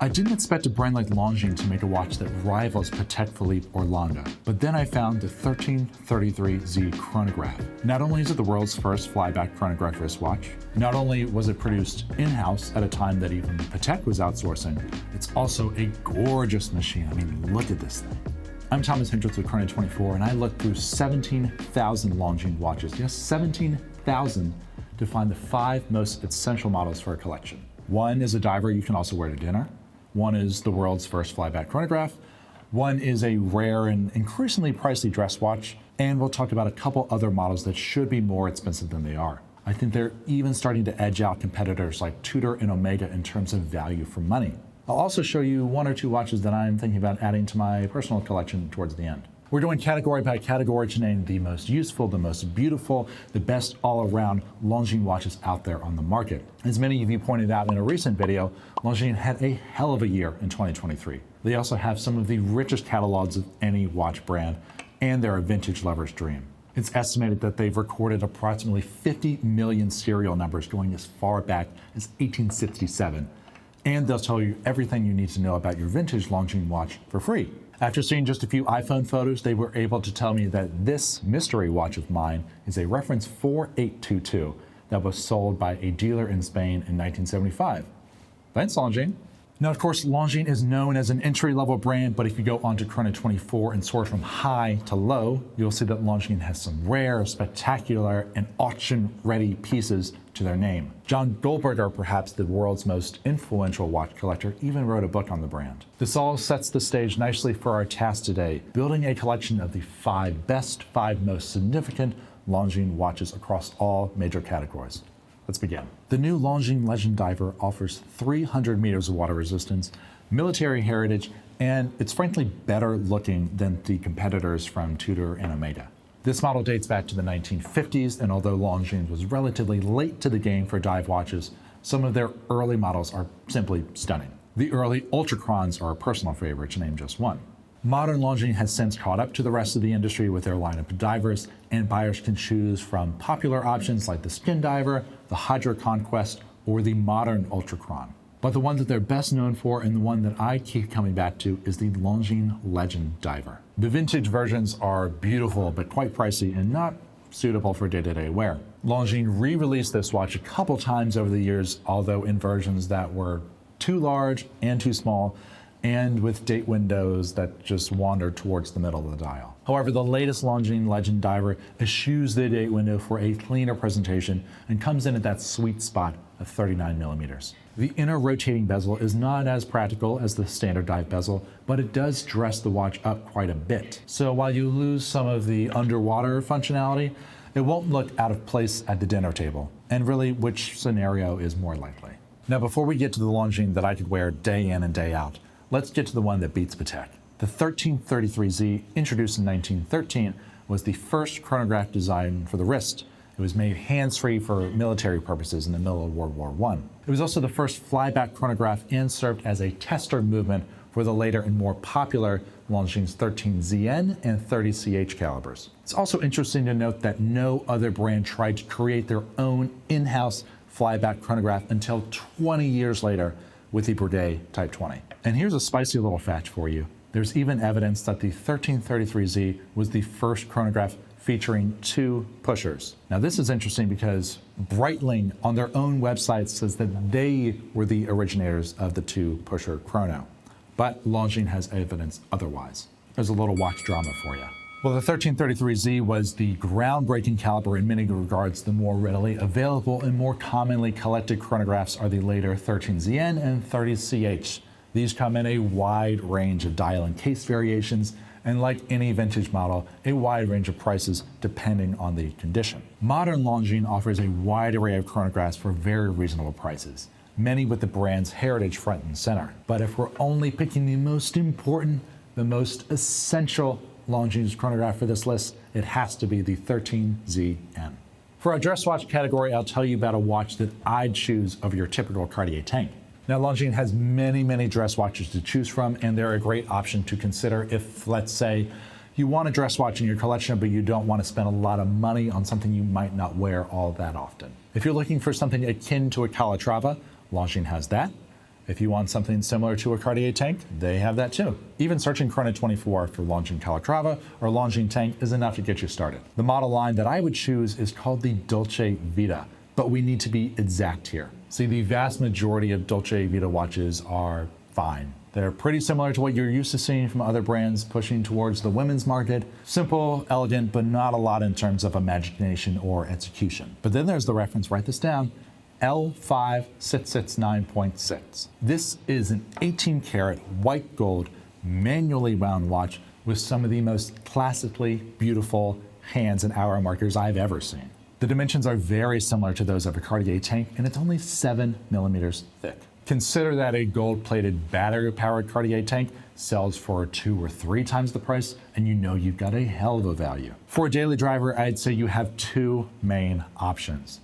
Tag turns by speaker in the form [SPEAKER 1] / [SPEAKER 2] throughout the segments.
[SPEAKER 1] I didn't expect a brand like Longines to make a watch that rivals Patek Philippe or Lange, but then I found the 1333Z chronograph. Not only is it the world's first flyback chronograph wristwatch, not only was it produced in-house at a time that even Patek was outsourcing, it's also a gorgeous machine. I mean, look at this thing. I'm Thomas Hendricks with Chrono24, and I looked through 17,000 Longines watches, yes, 17,000, to find the 5 most essential models for a collection. One is a diver you can also wear to dinner. One is the world's first flyback chronograph. One is a rare and increasingly pricey dress watch. And we'll talk about a couple other models that should be more expensive than they are. I think they're even starting to edge out competitors like Tudor and Omega in terms of value for money. I'll also show you 1 or 2 watches that I'm thinking about adding to my personal collection towards the end. We're doing category by category to name the most useful, the most beautiful, the best all-around Longines watches out there on the market. As many of you pointed out in a recent video, Longines had a hell of a year in 2023. They also have some of the richest catalogs of any watch brand, and they're a vintage lover's dream. It's estimated that they've recorded approximately 50 million serial numbers going as far back as 1867. And they'll tell you everything you need to know about your vintage Longines watch for free. After seeing just a few iPhone photos, they were able to tell me that this mystery watch of mine is a reference 4822 that was sold by a dealer in Spain in 1975. Thanks, Longines. Now, of course, Longines is known as an entry-level brand, but if you go onto Chrono24 and sort from high to low, you'll see that Longines has some rare, spectacular, and auction-ready pieces to their name. John Goldberger, perhaps the world's most influential watch collector, even wrote a book on the brand. This all sets the stage nicely for our task today, building a collection of the 5 best, 5 most significant Longines watches across all major categories. Let's begin. The new Longines Legend Diver offers 300 meters of water resistance, military heritage, and it's frankly better looking than the competitors from Tudor and Omega. This model dates back to the 1950s, and although Longines was relatively late to the game for dive watches, some of their early models are simply stunning. The early Ultrachrons are a personal favorite, to name just one. Modern Longines has since caught up to the rest of the industry with their lineup of divers, and buyers can choose from popular options like the Skin Diver, the Hydra Conquest, or the modern Ultrachron. But the one that they're best known for, and the one that I keep coming back to, is the Longines Legend Diver. The vintage versions are beautiful, but quite pricey and not suitable for day-to-day wear. Longines re-released this watch a couple times over the years, although in versions that were too large and too small, and with date windows that just wander towards the middle of the dial. However, the latest Longines Legend Diver eschews the date window for a cleaner presentation and comes in at that sweet spot of 39 millimeters. The inner rotating bezel is not as practical as the standard dive bezel, but it does dress the watch up quite a bit. So while you lose some of the underwater functionality, it won't look out of place at the dinner table. And really, which scenario is more likely? Now, before we get to the Longines that I could wear day in and day out, let's get to the one that beats Patek. The 1333Z, introduced in 1913, was the first chronograph designed for the wrist. It was made hands-free for military purposes in the middle of World War I. It was also the first flyback chronograph and served as a tester movement for the later and more popular Longines 13ZN and 30CH calibers. It's also interesting to note that no other brand tried to create their own in-house flyback chronograph until 20 years later with the Breitling Type 20. And here's a spicy little fact for you. There's even evidence that the 1333Z was the first chronograph featuring 2 pushers. Now this is interesting because Breitling on their own website says that they were the originators of the 2-pusher chrono. But Longines has evidence otherwise. There's a little watch drama for you. Well, the 1333Z was the groundbreaking caliber in many regards. The more readily available and more commonly collected chronographs are the later 13ZN and 30CH. These come in a wide range of dial and case variations, and like any vintage model, a wide range of prices depending on the condition. Modern Longines offers a wide array of chronographs for very reasonable prices, many with the brand's heritage front and center. But if we're only picking the most important, the most essential Longines chronograph for this list, it has to be the 13ZN. For our dress watch category, I'll tell you about a watch that I'd choose over your typical Cartier tank. Now, Longines has many dress watches to choose from, and they're a great option to consider if, let's say, you want a dress watch in your collection, but you don't want to spend a lot of money on something you might not wear all that often. If you're looking for something akin to a Calatrava, Longines has that. If you want something similar to a Cartier tank, they have that too. Even searching Chrono24 for Longines Calatrava or Longines tank is enough to get you started. The model line that I would choose is called the Dolce Vita, but we need to be exact here. See, the vast majority of Dolce Vita watches are fine. They're pretty similar to what you're used to seeing from other brands pushing towards the women's market. Simple, elegant, but not a lot in terms of imagination or execution. But then there's the reference, write this down, L5669.6. This is an 18-karat white gold manually wound watch with some of the most classically beautiful hands and hour markers I've ever seen. The dimensions are very similar to those of a Cartier tank, and it's only 7 millimeters thick. Consider that a gold-plated battery-powered Cartier tank sells for 2 or 3 times the price, and you know you've got a hell of a value. For a daily driver, I'd say you have 2 main options: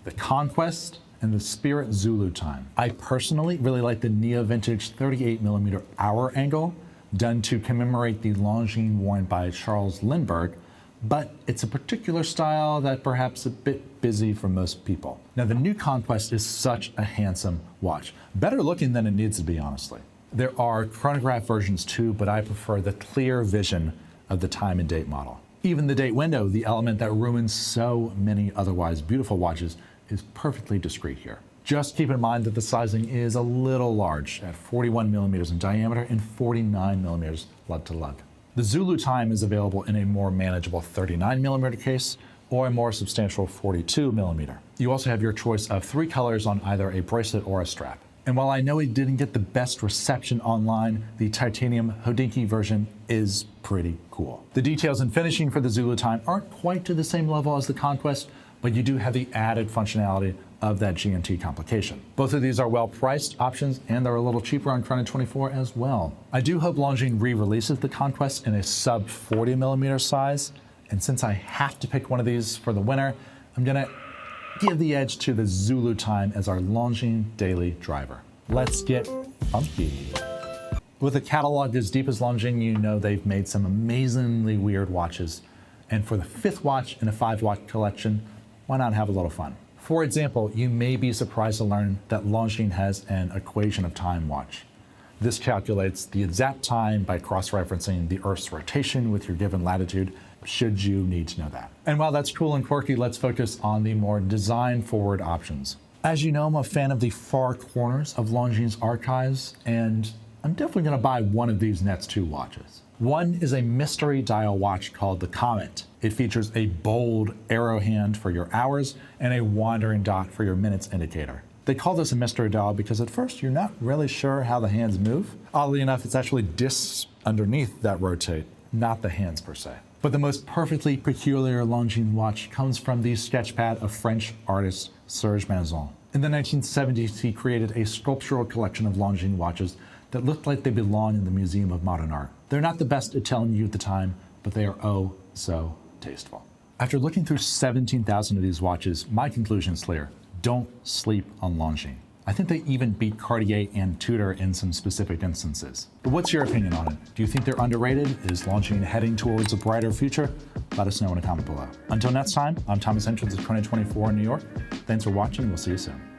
[SPEAKER 1] the Conquest and the Spirit Zulu Time. I personally really like the Neo Vintage 38mm hour angle, done to commemorate the Longines worn by Charles Lindbergh, but it's a particular style that perhaps a bit busy for most people. Now, the new Conquest is such a handsome watch. Better looking than it needs to be, honestly. There are chronograph versions too, but I prefer the clear vision of the time and date model. Even the date window, the element that ruins so many otherwise beautiful watches, is perfectly discreet here. Just keep in mind that the sizing is a little large at 41 millimeters in diameter and 49 millimeters lug to lug. The Zulu Time is available in a more manageable 39mm case or a more substantial 42mm. You also have your choice of 3 colors on either a bracelet or a strap. And while I know it didn't get the best reception online, the titanium Hodinkee version is pretty cool. The details and finishing for the Zulu Time aren't quite to the same level as the Conquest, but you do have the added functionality of that GMT complication. Both of these are well-priced options, and they're a little cheaper on Chrono24 as well. I do hope Longines re-releases the Conquest in a sub 40mm size, and since I have to pick one of these for the winner, I'm gonna give the edge to the Zulu Time as our Longines daily driver. Let's get funky. With a catalog as deep as Longines, you know they've made some amazingly weird watches, and for the 5th watch in a 5-watch collection, why not have a little fun? For example, you may be surprised to learn that Longines has an equation of time watch. This calculates the exact time by cross-referencing the Earth's rotation with your given latitude, should you need to know that. And while that's cool and quirky, let's focus on the more design-forward options. As you know, I'm a fan of the far corners of Longines archives, and I'm definitely gonna buy one of these next 2 watches. One is a mystery dial watch called the Comet. It features a bold arrow hand for your hours and a wandering dot for your minutes indicator. They call this a mystery dial because at first you're not really sure how the hands move. Oddly enough, it's actually discs underneath that rotate, not the hands per se. But the most perfectly peculiar Longines watch comes from the sketchpad of French artist Serge Manzon. In the 1970s, he created a sculptural collection of Longines watches that looked like they belong in the Museum of Modern Art. They're not the best at telling you the time, but they are oh so tasteful. After looking through 17,000 of these watches, my conclusion is clear: don't sleep on Longines. I think they even beat Cartier and Tudor in some specific instances. But what's your opinion on it? Do you think they're underrated? Is Longines heading towards a brighter future? Let us know in a comment below. Until next time, I'm Thomas Entrance of Chrono24 in New York. Thanks for watching, we'll see you soon.